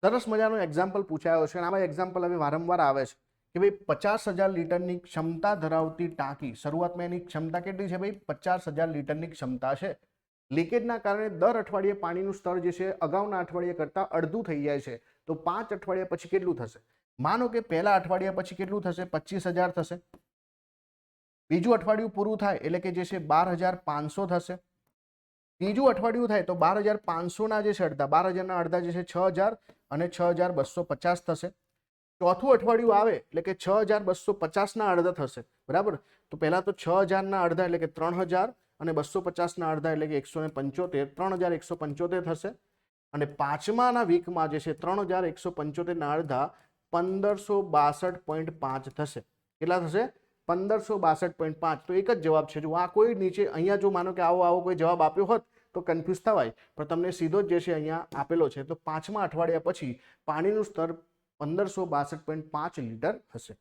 સરસ મજાનો એક્ઝામ્પલ પૂછાયો છે અને આમાં એક્ઝામ્પલ હવે વારંવાર આવે છે કે ભાઈ 50,000 લીટરની ક્ષમતા ધરાવતી ટાંકી, શરૂઆતમાં એની ક્ષમતા કેટલી છે ભાઈ? 50,000 લીટરની ક્ષમતા છે. લીકેજના કારણે દર અઠવાડિયે પાણીનું સ્તર જે છે અગાઉના અઠવાડિયે કરતાં અડધું થઈ જાય છે, તો 5 અઠવાડિયા પછી કેટલું થશે? માનો કે પહેલા અઠવાડિયા પછી કેટલું થશે? 25,000 થશે. બીજું અઠવાડિયું પૂરું થાય એટલે કે જે છે 12,500 થશે. ત્રીજું અઠવાડિયું થાય તો 12,500 જે છે અડધા, 12,000 અડધા જે છે 6,000 અને 6,250 થશે. ચોથું અઠવાડિયું આવે એટલે કે 6,250 અડધા થશે, બરાબર? તો પહેલા તો 6,000 અડધા એટલે કે 3,000 અને 250 એટલે કે 175, 3,175 થશે. અને પાંચમાના વીકમાં જે છે 3,175 અડધા 1,562.5 થશે. કેટલા થશે? 1,562.5. તો એક જ જવાબ છે. જો આ કોઈ નીચે અહીંયા જો માનો કે આવો કોઈ જવાબ આપ્યો હોત તો કન્ફ્યુઝ થવાય, પણ તમને સીધો જ જે છે અહીંયા આપેલો છે. તો પાંચમા અઠવાડિયા પછી પાણીનું સ્તર 1,562.5 લીટર હશે.